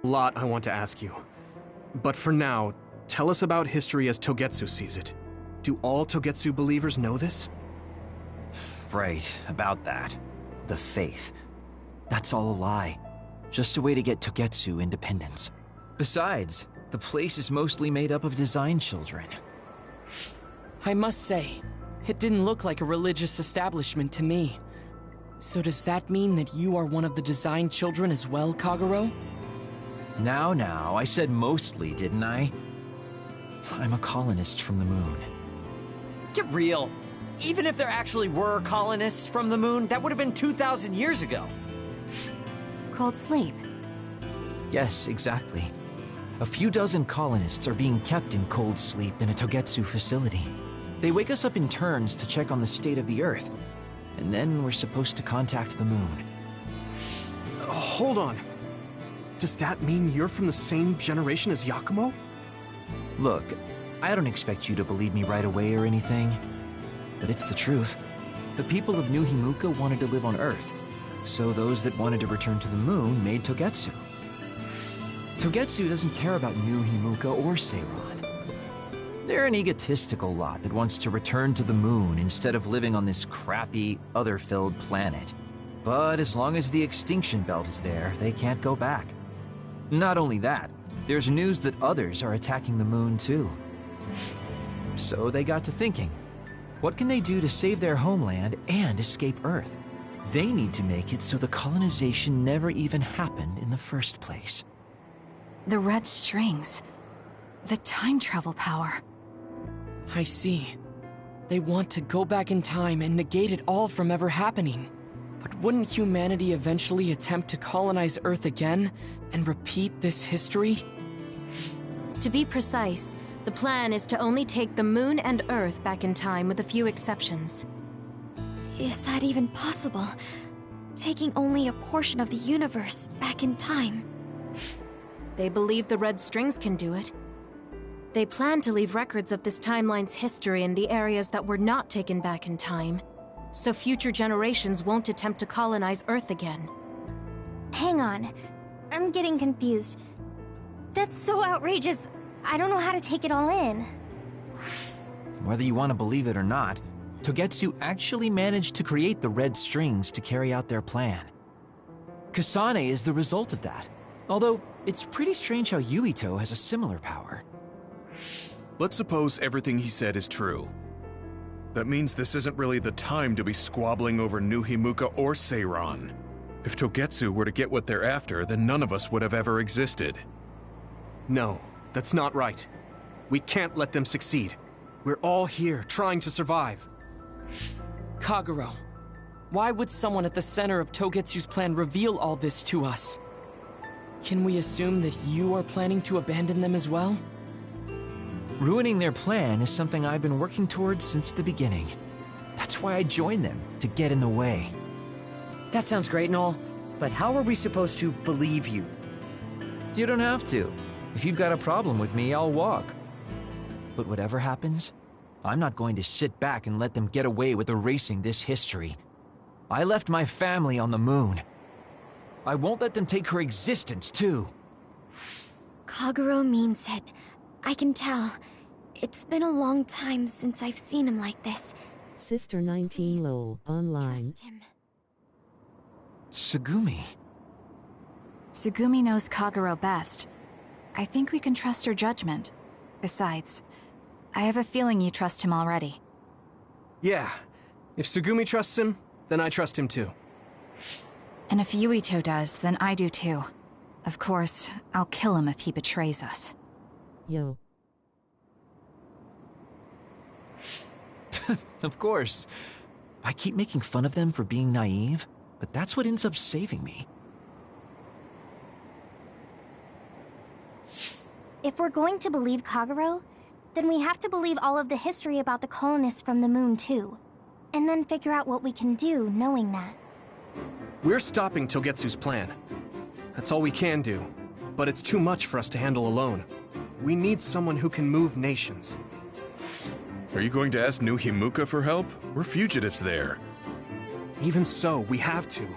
A lot I want to ask you. But for now, tell us about history as Togetsu sees it. Do all Togetsu believers know this? Right, about that. The faith. That's all a lie. Just a way to get Togetsu independence. Besides, the place is mostly made up of design children. I must say, it didn't look like a religious establishment to me. So does that mean that you are one of the design children as well, Kagero? Now, I said mostly, didn't I? I'm a colonist from the moon. Get real. Even if there actually were colonists from the moon, that would have been 2,000 years ago. Cold sleep. Yes, exactly. A few dozen colonists are being kept in cold sleep in a Togetsu facility. They wake us up in turns to check on the state of the Earth, and then we're supposed to contact the moon. Hold on. Does that mean you're from the same generation as Yakumo? Look, I don't expect you to believe me right away or anything, but it's the truth. The people of New Himuka wanted to live on Earth, so those that wanted to return to the moon made Togetsu. Togetsu doesn't care about New Himuka or Seiran. They're an egotistical lot that wants to return to the moon instead of living on this crappy, other-filled planet. But as long as the extinction belt is there, they can't go back. Not only that, there's news that others are attacking the moon too. So they got to thinking, what can they do to save their homeland and escape Earth? They need to make it so the colonization never even happened in the first place. The red strings. The time travel power. I see. They want to go back in time and negate it all from ever happening. But wouldn't humanity eventually attempt to colonize Earth again and repeat this history? To be precise, the plan is to only take the moon and Earth back in time with a few exceptions. Is that even possible? Taking only a portion of the universe back in time? They believe the red strings can do it. They plan to leave records of this timeline's history in the areas that were not taken back in time, so future generations won't attempt to colonize Earth again. Hang on. I'm getting confused. That's so outrageous. I don't know how to take it all in. Whether you want to believe it or not, Togetsu actually managed to create the red strings to carry out their plan. Kasane is the result of that, although it's pretty strange how Yuito has a similar power. Let's suppose everything he said is true. That means this isn't really the time to be squabbling over New Himuka or Seiran. If Togetsu were to get what they're after, then none of us would have ever existed. No, that's not right. We can't let them succeed. We're all here, trying to survive. Kagero, why would someone at the center of Togetsu's plan reveal all this to us? Can we assume that you are planning to abandon them as well? Ruining their plan is something I've been working towards since the beginning. That's why I joined them, to get in the way. That sounds great and all, but how are we supposed to believe you? You don't have to. If you've got a problem with me, I'll walk. But whatever happens, I'm not going to sit back and let them get away with erasing this history. I left my family on the moon. I won't let them take her existence, too. Kagero means it. I can tell. It's been a long time since I've seen him like this. Sister 19 LOL online. Trust him. Tsugumi. Tsugumi knows Kagero best. I think we can trust her judgment. Besides, I have a feeling you trust him already. Yeah. If Tsugumi trusts him, then I trust him too. And if Yuito does, then I do too. Of course, I'll kill him if he betrays us. Yo. Of course. I keep making fun of them for being naive, but that's what ends up saving me. If we're going to believe Kagero, then we have to believe all of the history about the colonists from the moon too. And then figure out what we can do knowing that. We're stopping Togetsu's plan. That's all we can do. But it's too much for us to handle alone. We need someone who can move nations. Are you going to ask New Himuka for help? We're fugitives there. Even so, we have to.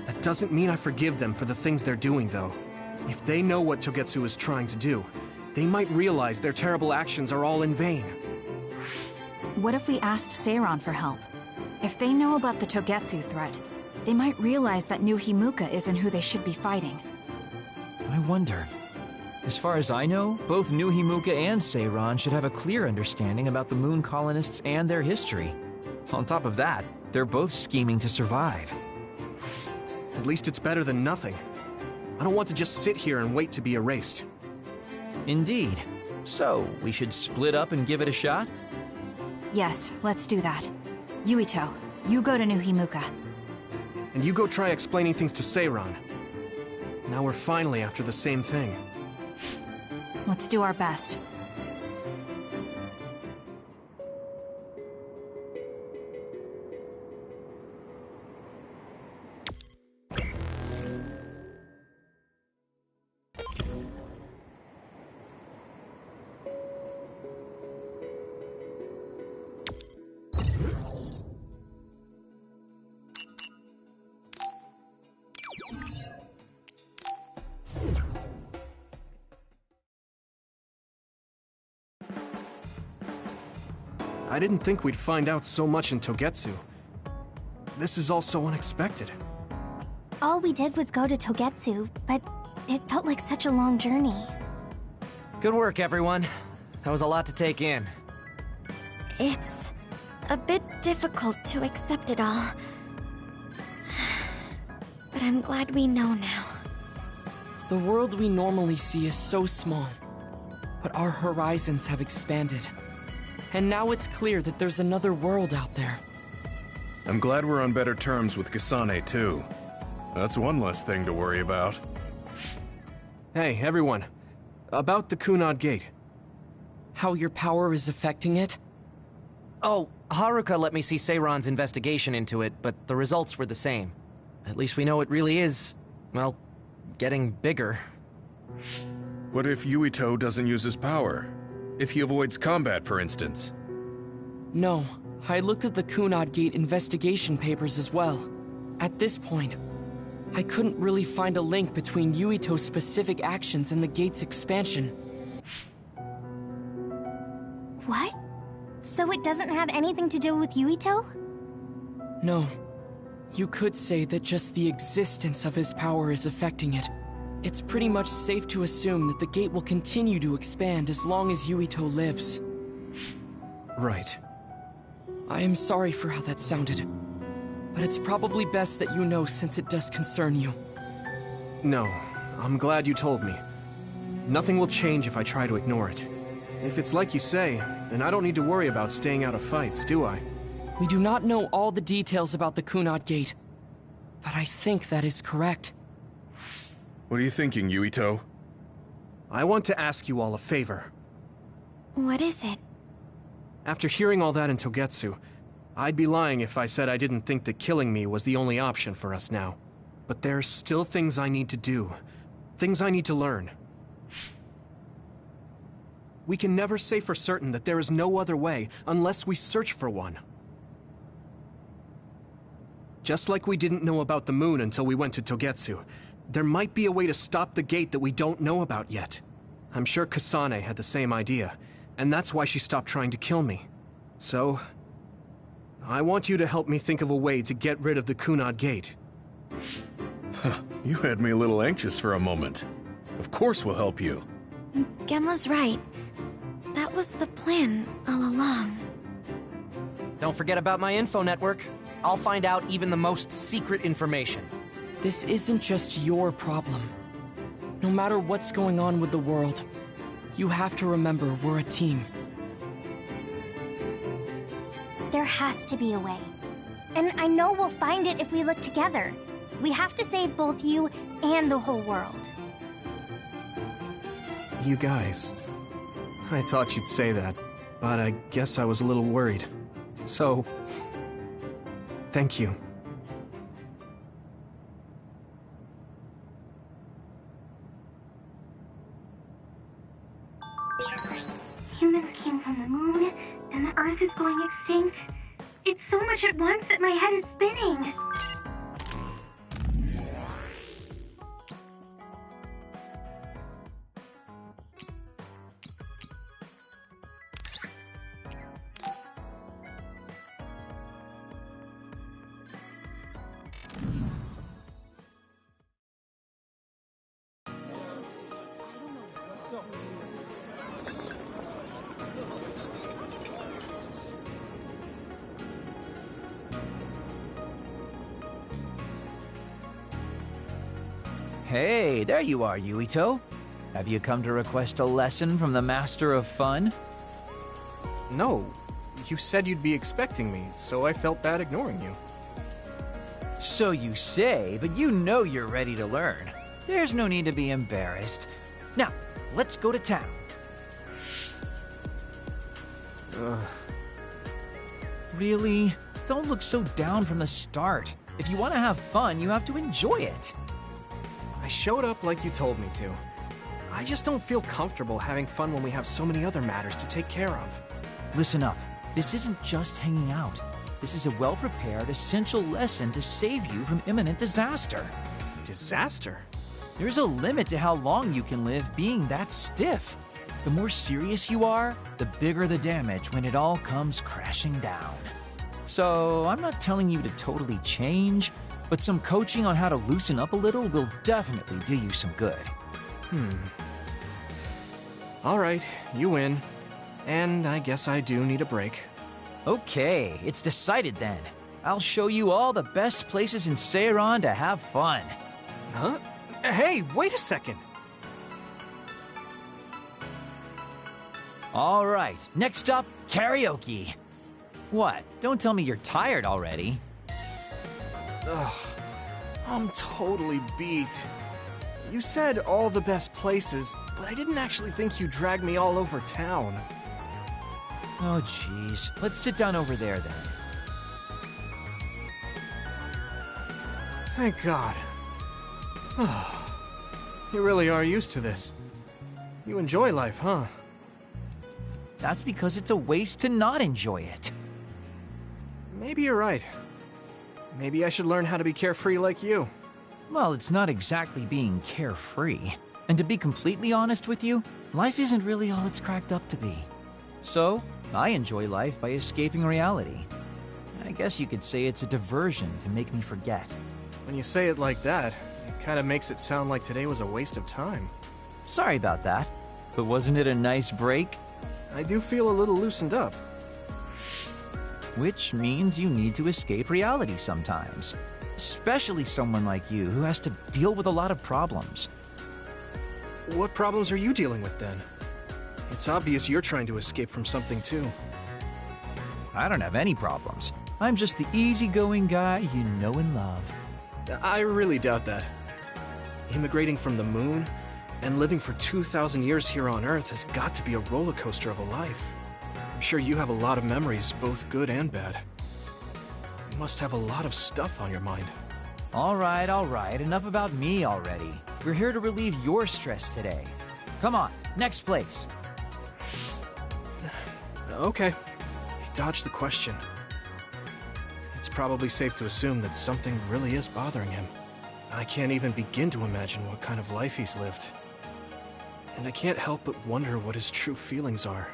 That doesn't mean I forgive them for the things they're doing, though. If they know what Togetsu is trying to do, they might realize their terrible actions are all in vain. What if we asked Seiran for help? If they know about the Togetsu threat, they might realize that New Himuka isn't who they should be fighting. I wonder. As far as I know, both New Himuka and Seiran should have a clear understanding about the Moon colonists and their history. On top of that, they're both scheming to survive. At least it's better than nothing. I don't want to just sit here and wait to be erased. Indeed. So, we should split up and give it a shot? Yes, let's do that. Yuito, you go to New Himuka. And you go try explaining things to Seiran. Now we're finally after the same thing. Let's do our best. I didn't think we'd find out so much in Togetsu. This is all so unexpected. All we did was go to Togetsu, but it felt like such a long journey. Good work, everyone. That was a lot to take in. It's a bit difficult to accept it all. But I'm glad we know now. The world we normally see is so small, but our horizons have expanded. And now it's clear that there's another world out there. I'm glad we're on better terms with Kasane, too. That's one less thing to worry about. Hey, everyone. About the Kunad Gate. How your power is affecting it? Oh, Haruka let me see Seiran's investigation into it, but the results were the same. At least we know it really is, well, getting bigger. What if Yuito doesn't use his power? If he avoids combat, for instance? No, I looked at the Kunad Gate investigation papers as well. At this point, I couldn't really find a link between Yuito's specific actions and the gate's expansion. What? So it doesn't have anything to do with Yuito? No. You could say that just the existence of his power is affecting it. It's pretty much safe to assume that the gate will continue to expand as long as Yuito lives. Right. I am sorry for how that sounded, but it's probably best that you know since it does concern you. No, I'm glad you told me. Nothing will change if I try to ignore it. If it's like you say, then I don't need to worry about staying out of fights, do I? We do not know all the details about the Kunad Gate, but I think that is correct. What are you thinking, Yuito? I want to ask you all a favor. What is it? After hearing all that in Togetsu, I'd be lying if I said I didn't think that killing me was the only option for us now. But there's still things I need to do. Things I need to learn. We can never say for certain that there is no other way unless we search for one. Just like we didn't know about the moon until we went to Togetsu, there might be a way to stop the gate that we don't know about yet. I'm sure Kasane had the same idea, and that's why she stopped trying to kill me. So, I want you to help me think of a way to get rid of the Kunad Gate. You had me a little anxious for a moment. Of course we'll help you. Gemma's right. That was the plan all along. Don't forget about my info network. I'll find out even the most secret information. This isn't just your problem. No matter what's going on with the world, you have to remember we're a team. There has to be a way. And I know we'll find it if we look together. We have to save both you and the whole world. You guys... I thought you'd say that, but I guess I was a little worried. So... thank you. Humans came from the moon, and the Earth is going extinct. It's so much at once that my head is spinning. Hey, there you are, Yuito. Have you come to request a lesson from the Master of Fun? No, you said you'd be expecting me, so I felt bad ignoring you. So you say, but you know you're ready to learn. There's no need to be embarrassed. Now, let's go to town. Really? Don't look so down from the start. If you want to have fun, you have to enjoy it. I showed up like you told me to. I just don't feel comfortable having fun when we have so many other matters to take care of. Listen up. This isn't just hanging out. This is a well-prepared, essential lesson to save you from imminent disaster. Disaster? There's a limit to how long you can live being that stiff. The more serious you are, the bigger the damage when it all comes crashing down. So, I'm not telling you to totally change, but some coaching on how to loosen up a little will definitely do you some good. All right, you win. And I guess I do need a break. Okay, it's decided then. I'll show you all the best places in Seiran to have fun. Huh? Hey, wait a second! All right, next up, karaoke. What? Don't tell me you're tired already. Ugh, I'm totally beat. You said all the best places, but I didn't actually think you dragged me all over town. Oh, jeez. Let's sit down over there, then. Thank God. You really are used to this. You enjoy life, huh? That's because it's a waste to not enjoy it. Maybe you're right. Maybe I should learn how to be carefree like you. Well, it's not exactly being carefree. And to be completely honest with you, life isn't really all it's cracked up to be. So, I enjoy life by escaping reality. I guess you could say it's a diversion to make me forget. When you say it like that, it kind of makes it sound like today was a waste of time. Sorry about that, but wasn't it a nice break? I do feel a little loosened up. Which means you need to escape reality sometimes. Especially someone like you who has to deal with a lot of problems. What problems are you dealing with then? It's obvious you're trying to escape from something too. I don't have any problems. I'm just the easygoing guy you know and love. I really doubt that. Immigrating from the moon and living for 2,000 years here on Earth has got to be a roller coaster of a life. I'm sure you have a lot of memories, both good and bad. You must have a lot of stuff on your mind. All right, enough about me already. We're here to relieve your stress today. Come on, next place. Okay, you dodged the question. It's probably safe to assume that something really is bothering him. I can't even begin to imagine what kind of life he's lived. And I can't help but wonder what his true feelings are.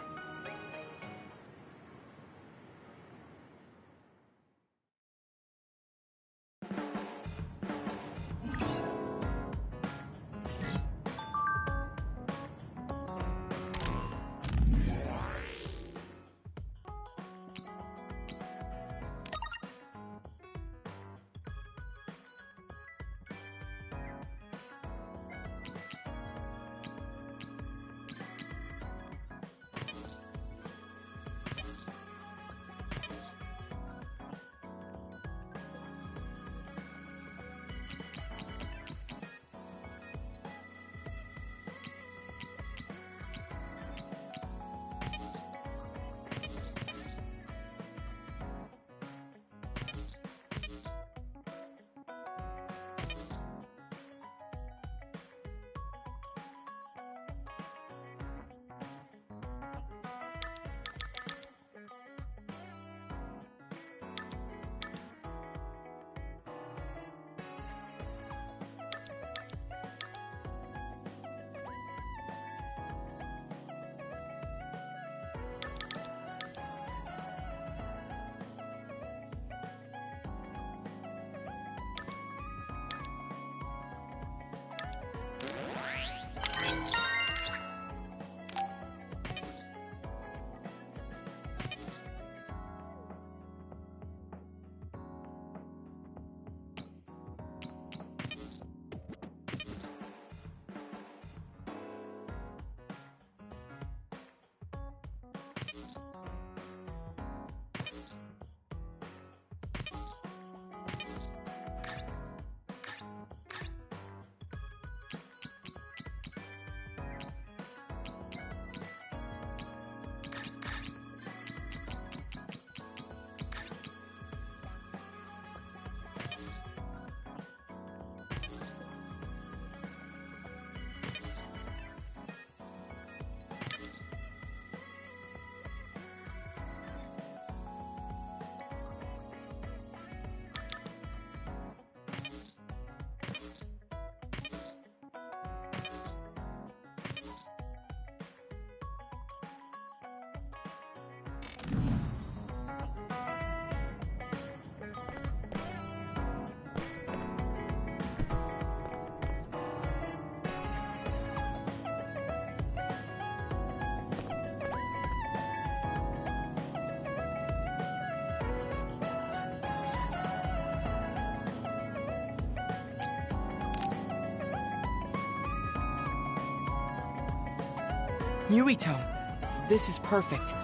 Yuito, this is perfect.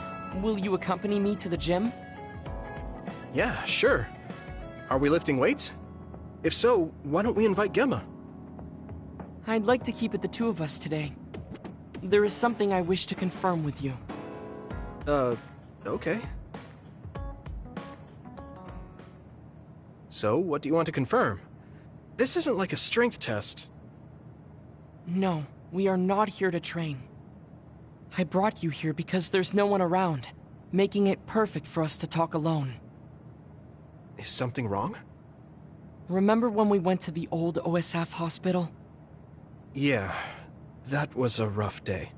Will you accompany me to the gym? Yeah, sure. Are we lifting weights? If so, why don't we invite Gemma? I'd like to keep it the two of us today. There is something I wish to confirm with you. Okay. So, what do you want to confirm? This isn't like a strength test. No, we are not here to train. I brought you here because there's no one around, making it perfect for us to talk alone. Is something wrong? Remember when we went to the old OSF hospital? Yeah, that was a rough day.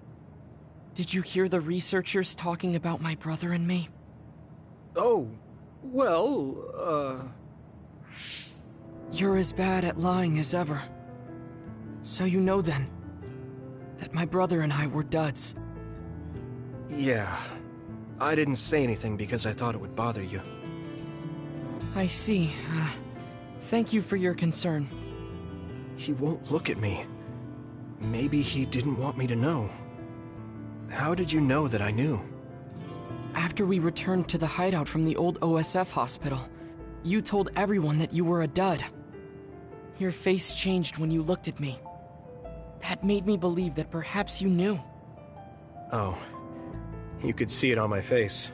Did you hear the researchers talking about my brother and me? Oh, well, You're as bad at lying as ever. So you know then, that my brother and I were duds. Yeah. I didn't say anything because I thought it would bother you. I see. Thank you for your concern. He won't look at me. Maybe he didn't want me to know. How did you know that I knew? After we returned to the hideout from the old OSF hospital, you told everyone that you were a dud. Your face changed when you looked at me. That made me believe that perhaps you knew. Oh. You could see it on my face.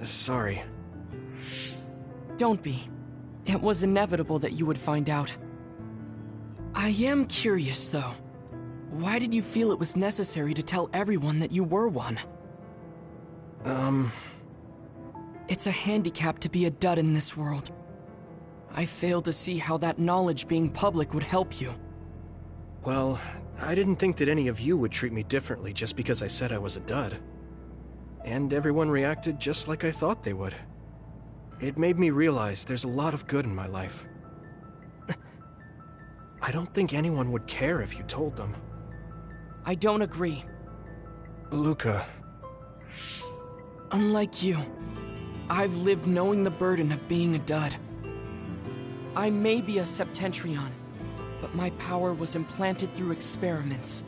Sorry. Don't be. It was inevitable that you would find out. I am curious, though. Why did you feel it was necessary to tell everyone that you were one? It's a handicap to be a dud in this world. I fail to see how that knowledge being public would help you. Well, I didn't think that any of you would treat me differently just because I said I was a dud. And everyone reacted just like I thought they would. It made me realize there's a lot of good in my life. I don't think anyone would care if you told them. I don't agree. Luca. Unlike you, I've lived knowing the burden of being a dud. I may be a Septentrion, but my power was implanted through experiments.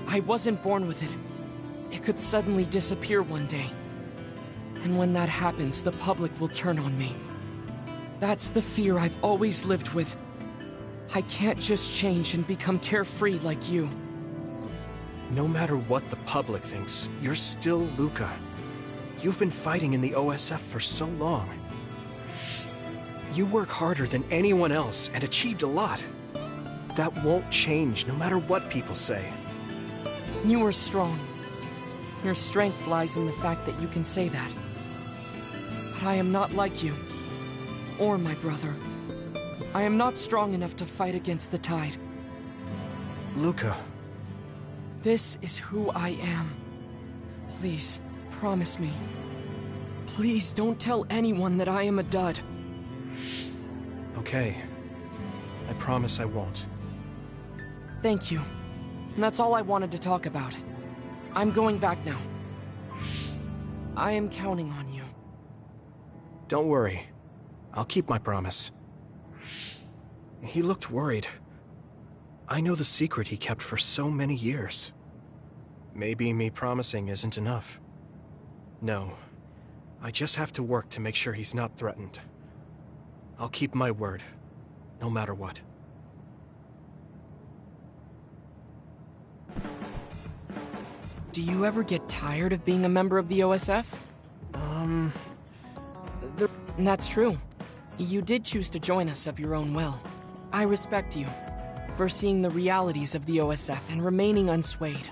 I wasn't born with it. It could suddenly disappear one day. And when that happens, the public will turn on me. That's the fear I've always lived with. I can't just change and become carefree like you. No matter what the public thinks, you're still Luca. You've been fighting in the OSF for so long. You work harder than anyone else and achieved a lot. That won't change no matter what people say. You are strong. Your strength lies in the fact that you can say that. But I am not like you. Or my brother. I am not strong enough to fight against the tide. Luca. This is who I am. Please, promise me. Please don't tell anyone that I am a dud. Okay. I promise I won't. Thank you. And that's all I wanted to talk about. I'm going back now. I am counting on you. Don't worry. I'll keep my promise. He looked worried. I know the secret he kept for so many years. Maybe me promising isn't enough. No. I just have to work to make sure he's not threatened. I'll keep my word, no matter what. Do you ever get tired of being a member of the OSF? That's true. You did choose to join us of your own will. I respect you for seeing the realities of the OSF and remaining unswayed.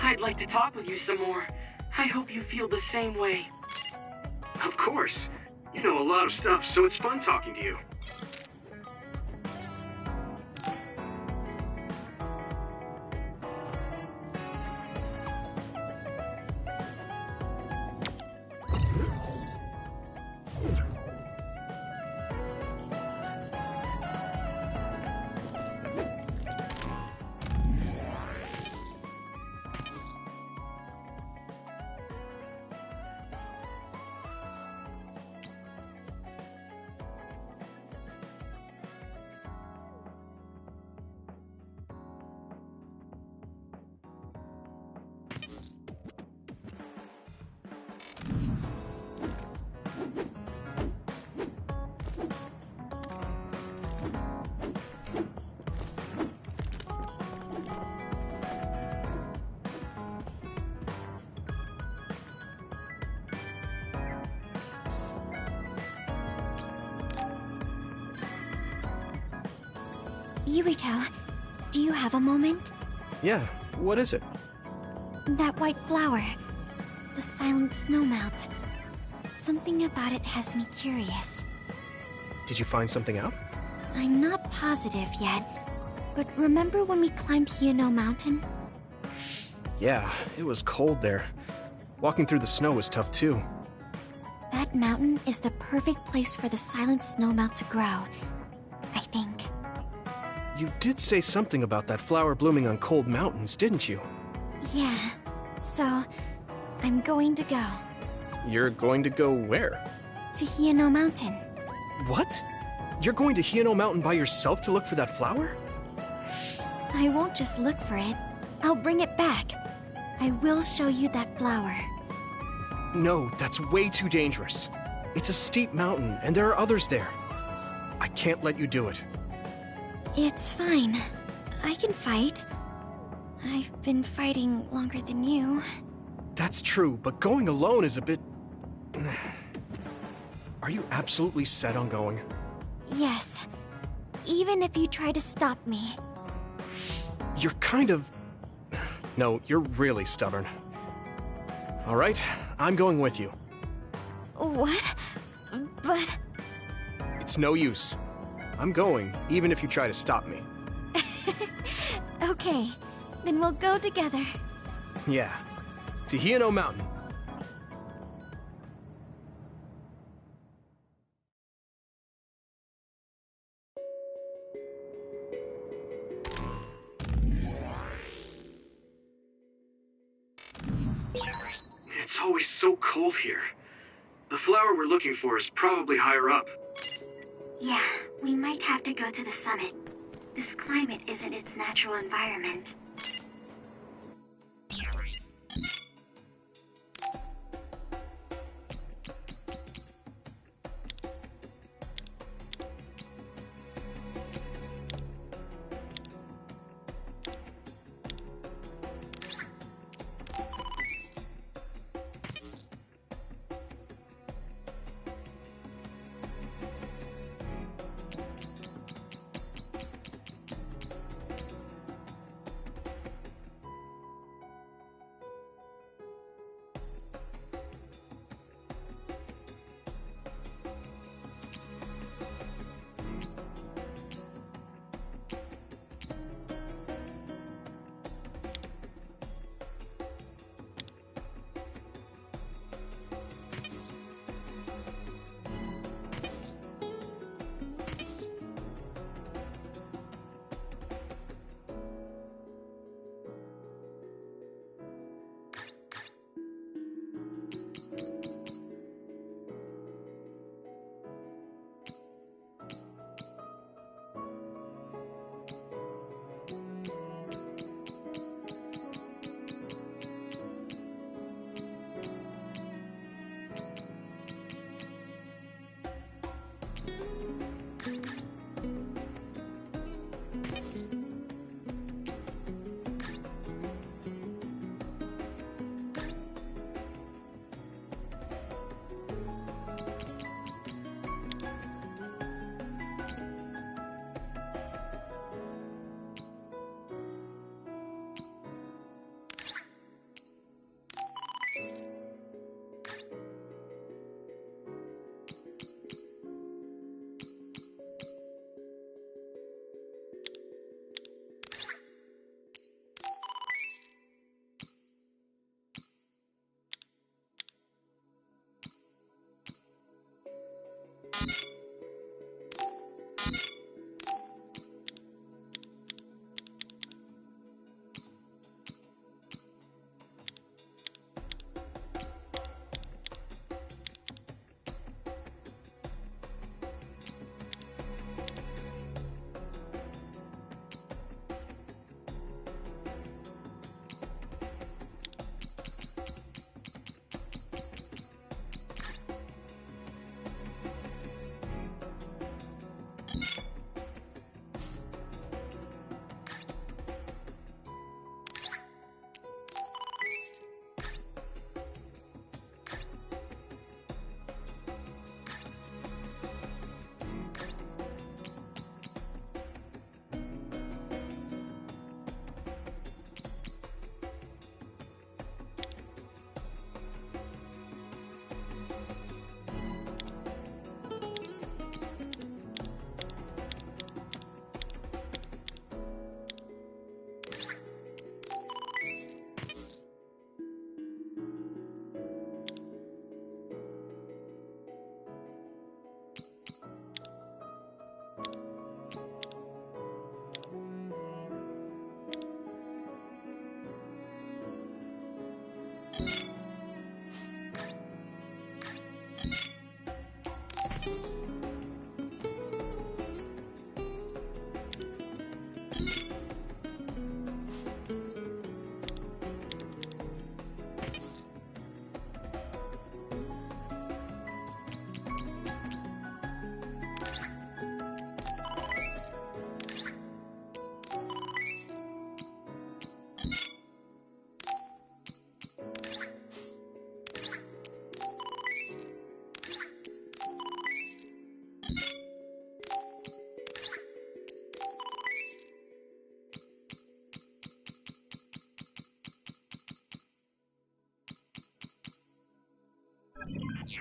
I'd like to talk with you some more. I hope you feel the same way. Of course. You know a lot of stuff, so it's fun talking to you. Yuito, do you have a moment? Yeah, what is it? That white flower. The silent snowmelt. Something about it has me curious. Did you find something out? I'm not positive yet, but remember when we climbed Hino Mountain? Yeah, it was cold there. Walking through the snow was tough too. That mountain is the perfect place for the silent snowmelt to grow, I think. You did say something about that flower blooming on cold mountains, didn't you? Yeah, so I'm going to go. You're going to go where? To Hino Mountain. What? You're going to Hino Mountain by yourself to look for that flower? I won't just look for it. I'll bring it back. I will show you that flower. No, that's way too dangerous. It's a steep mountain, and there are others there. I can't let you do it. It's fine. I can fight. I've been fighting longer than you. That's true, but going alone is a bit... Are you absolutely set on going? Yes. Even if you try to stop me. You're kind of... No, you're really stubborn. All right, I'm going with you. What? But... It's no use. I'm going, even if you try to stop me. Okay, then we'll go together. Yeah, to Hino Mountain. It's always so cold here. The flower we're looking for is probably higher up. Yeah, we might have to go to the summit. This climate isn't its natural environment.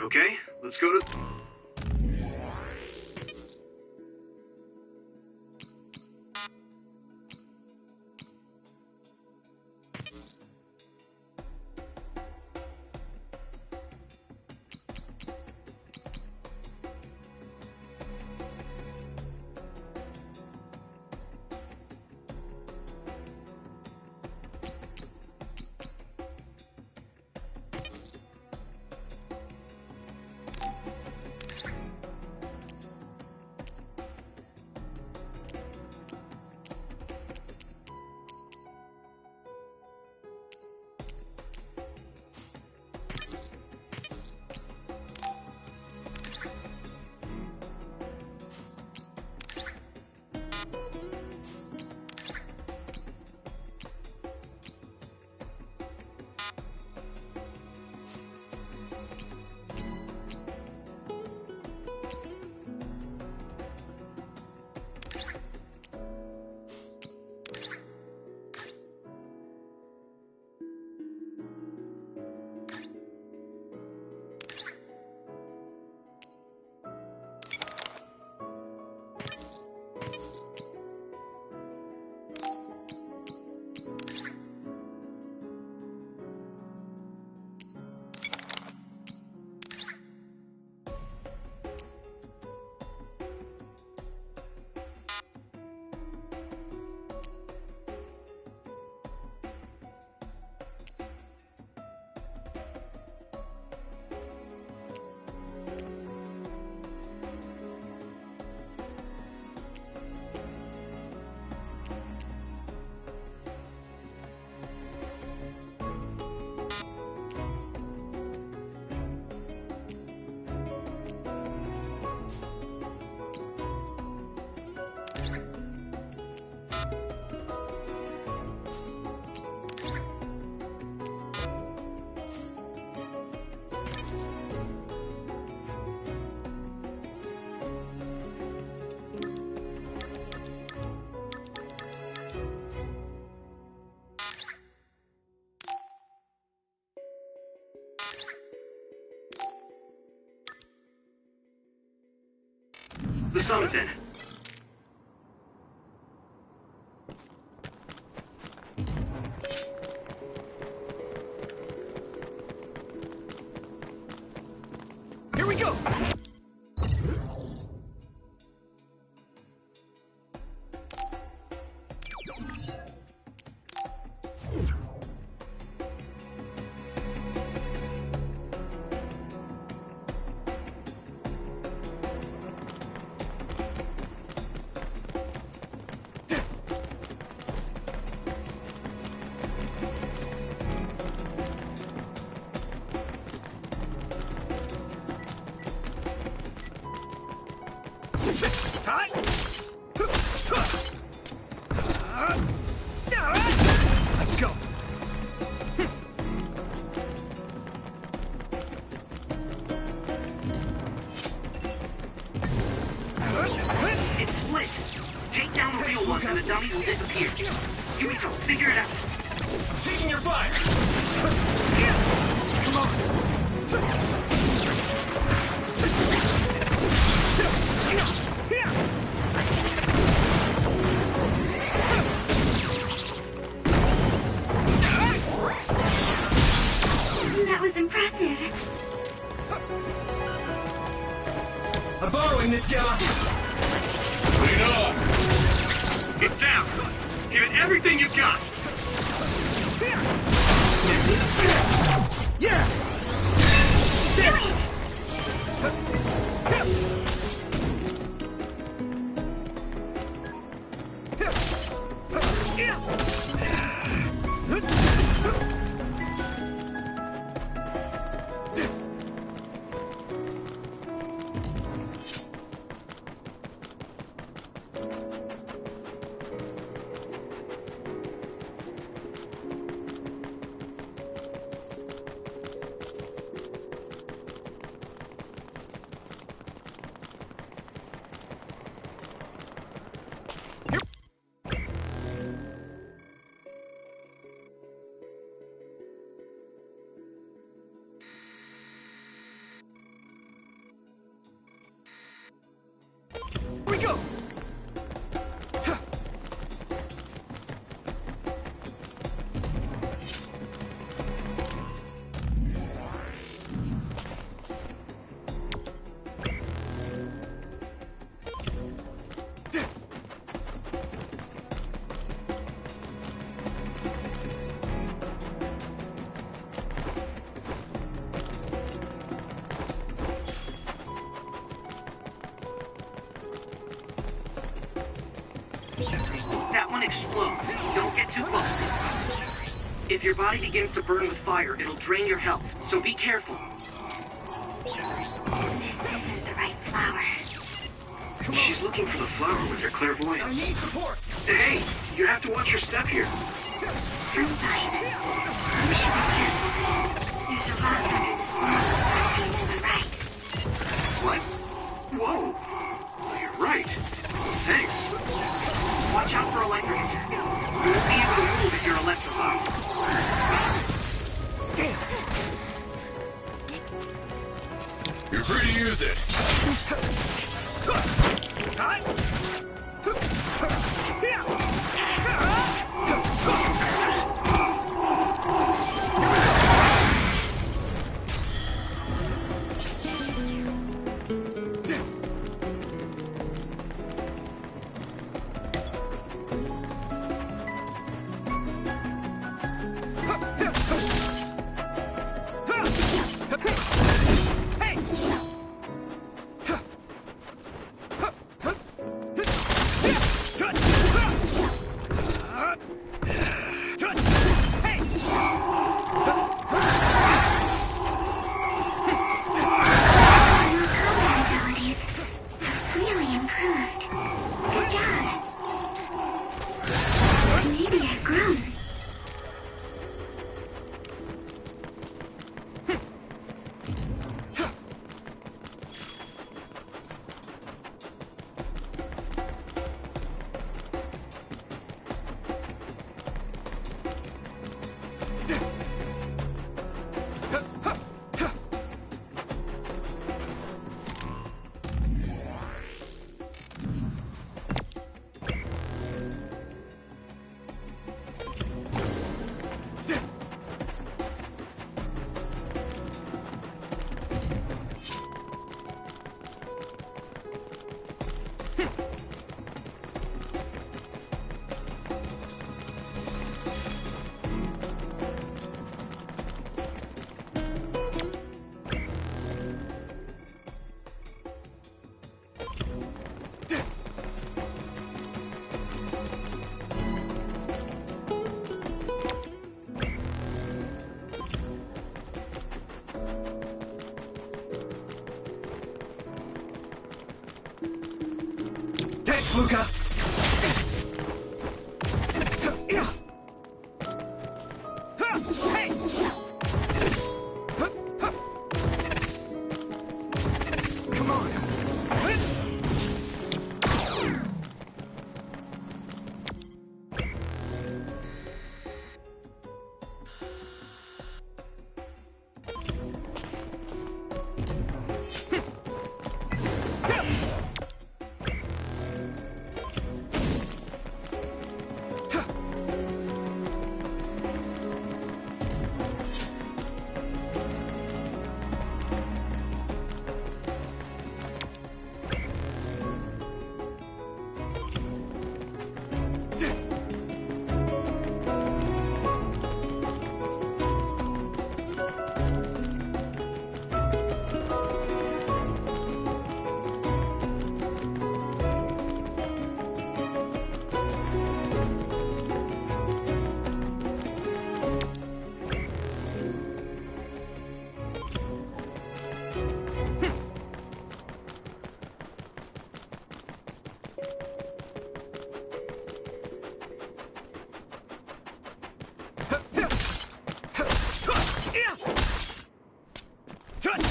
Okay, let's go to... The summit then. Here we go! Let's go. It's split. Take down the real ones and the dummies will disappear. Yumito, figure it out. Taking your fire. Come on. That was impressive. I'm borrowing this guy. Lead on. It's down. Give it everything you've got. Yeah! one explodes. Don't get too close. If your body begins to burn with fire, it'll drain your health, so be careful. This isn't the right flower. She's looking for the flower with her clairvoyance. I need support! Hey, you have to watch your step here. I'm fine. We should be careful. There's a rock under the snow, directly to the right. What? Whoa! Oh, you're right. Thanks. Watch out for electrocution. You won't be able to move if you're electrified. Damn! You're free to use it. Thanks, Luca! Come on!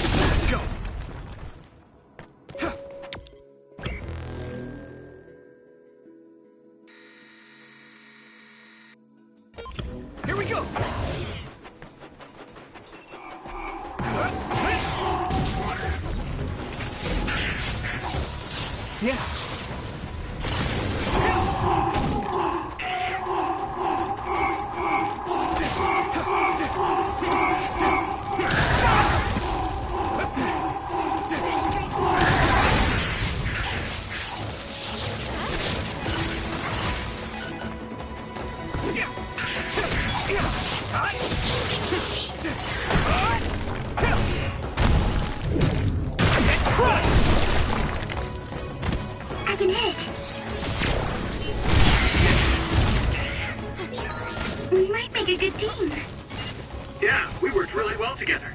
Let's go! Here we go! Yeah. I can hit. a good team. Yeah, we worked really well together.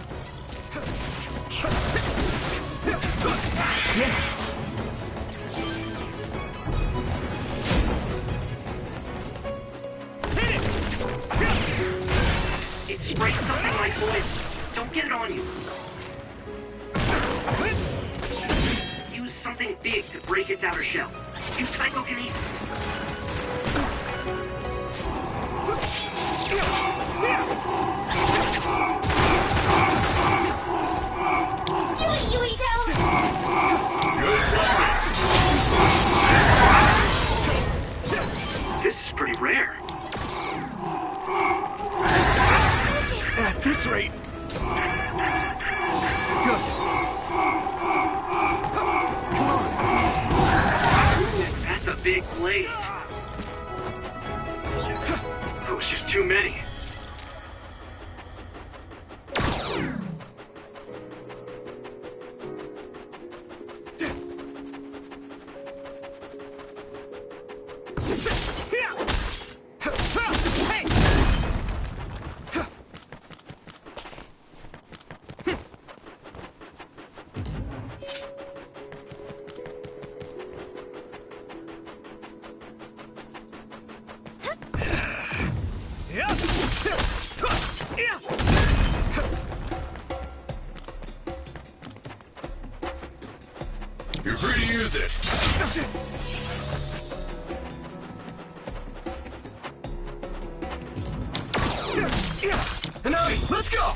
It sprayed something like oil. Don't get it on you. Use something big to break its outer shell. Use psychokinesis. Do it, Yuito! Good science. This is pretty rare. At this rate... Good. Come on. That's a big blaze. That was just too many. You're free to use it. Hanami, let's go!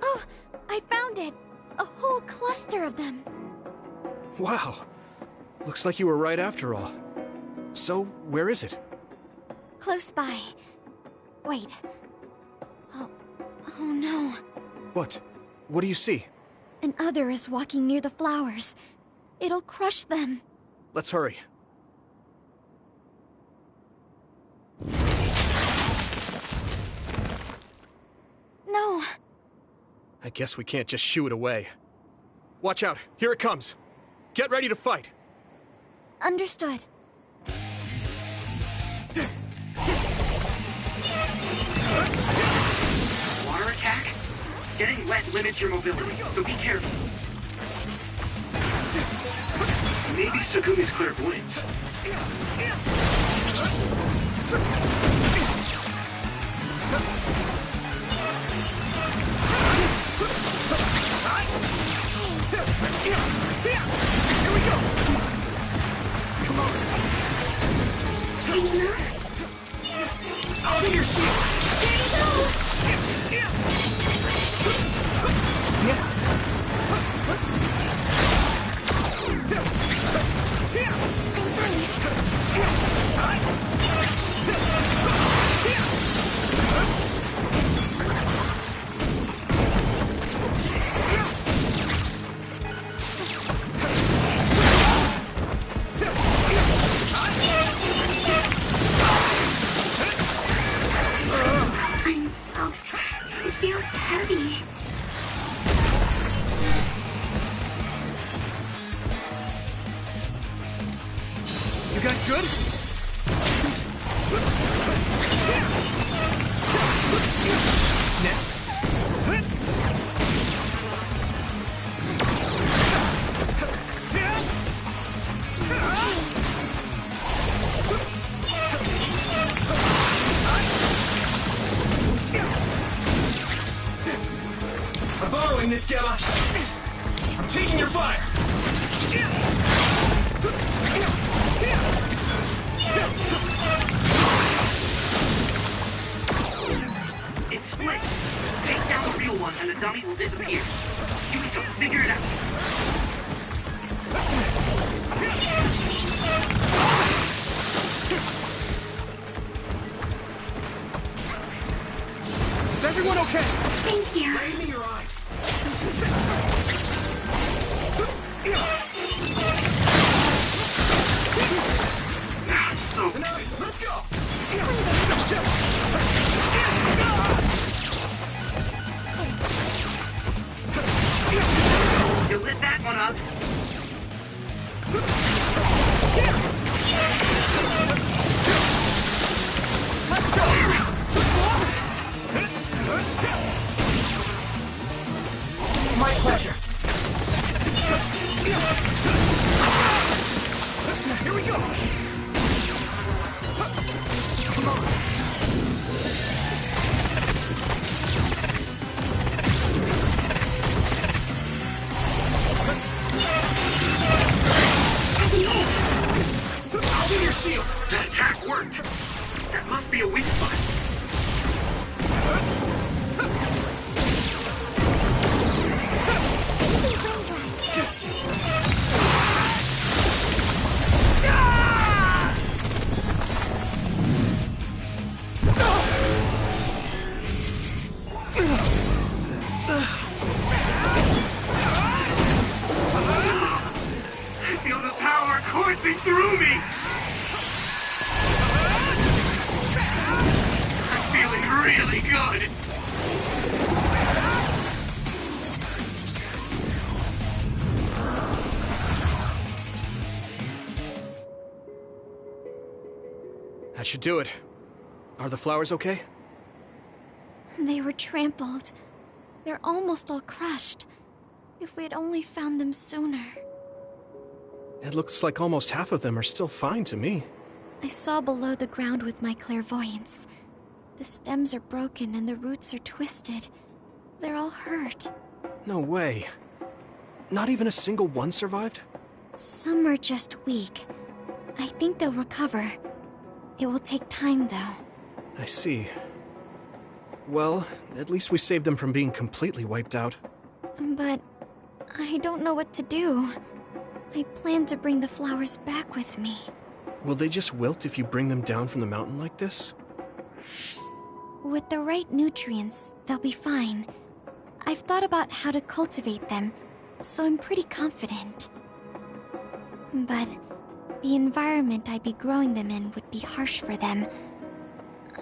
Oh, I found it! A whole cluster of them. Wow. Looks like you were right after all. So, where is it? Close by. Wait. Oh no. What? What do you see? An other is walking near the flowers. It'll crush them. Let's hurry. No. I guess we can't just shoo it away. Watch out, here it comes. Get ready to fight. Understood. Water attack? Getting wet limits your mobility, so be careful. Maybe Segumi's clairvoyance. Here we go! Come on. I'll be your shield! I'm soaked. It feels heavy. You guys good? Next. I'm borrowing this, Gamma. I'm taking your fire. It splits. Take down the real one and the dummy will disappear. You need to figure it out. Is everyone okay? Thank you. Lay me your eyes. I'm soaked. Let's go. be a weak spot. I feel the power coursing through me! I'm feeling really good! That should do it. Are the flowers okay? They were trampled. They're almost all crushed. If we had only found them sooner. It looks like almost half of them are still fine to me. I saw below the ground with my clairvoyance. The stems are broken and the roots are twisted. They're all hurt. No way. Not even a single one survived? Some are just weak. I think they'll recover. It will take time, though. I see. Well, at least we saved them from being completely wiped out. But I don't know what to do. I plan to bring the flowers back with me. Will they just wilt if you bring them down from the mountain like this? With the right nutrients, they'll be fine. I've thought about how to cultivate them, so I'm pretty confident. But the environment I'd be growing them in would be harsh for them.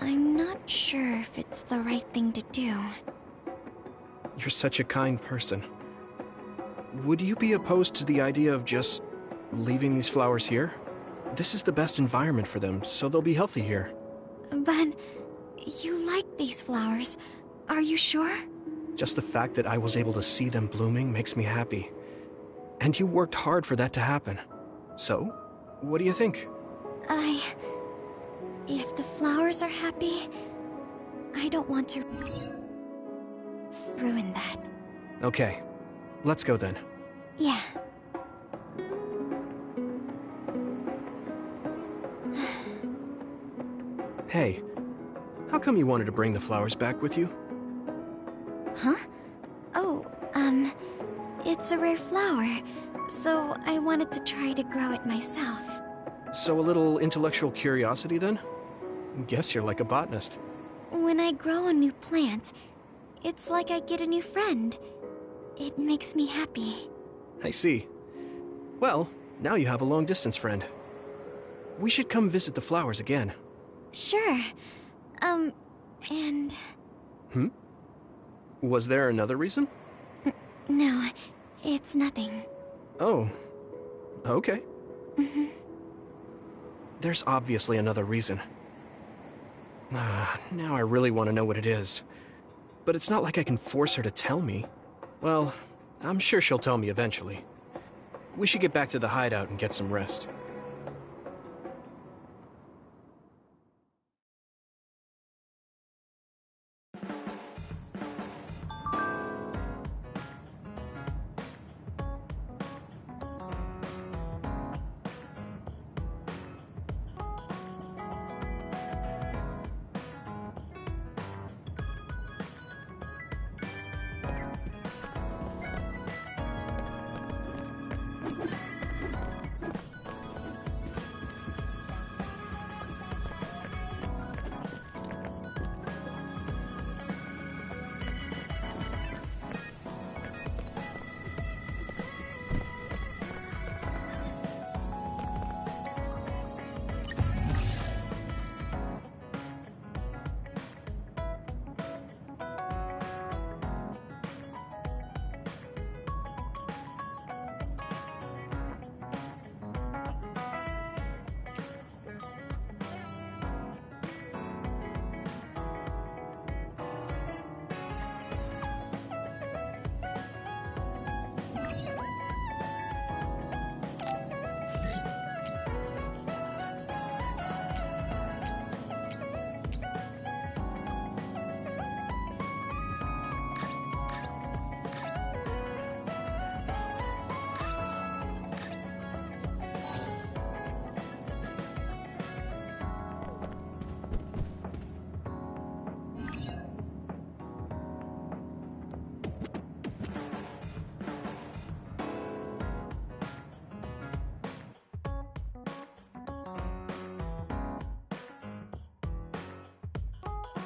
I'm not sure if it's the right thing to do. You're such a kind person. Would you be opposed to the idea of just leaving these flowers here? This is the best environment for them, so they'll be healthy here. But you like these flowers, are you sure? Just the fact that I was able to see them blooming makes me happy. And you worked hard for that to happen. So, what do you think? If the flowers are happy, I don't want to ruin that. Okay, let's go then. Yeah. Hey, how come you wanted to bring the flowers back with you? Huh? Oh, it's a rare flower, so I wanted to try to grow it myself. So a little intellectual curiosity then? Guess you're like a botanist. When I grow a new plant, it's like I get a new friend. It makes me happy. I see. Well, now you have a long-distance friend. We should come visit the flowers again. Sure. And... Was there another reason? No, it's nothing. Oh. Okay. Mm-hmm. There's obviously another reason. Now I really want to know what it is. But it's not like I can force her to tell me. Well, I'm sure she'll tell me eventually. We should get back to the hideout and get some rest.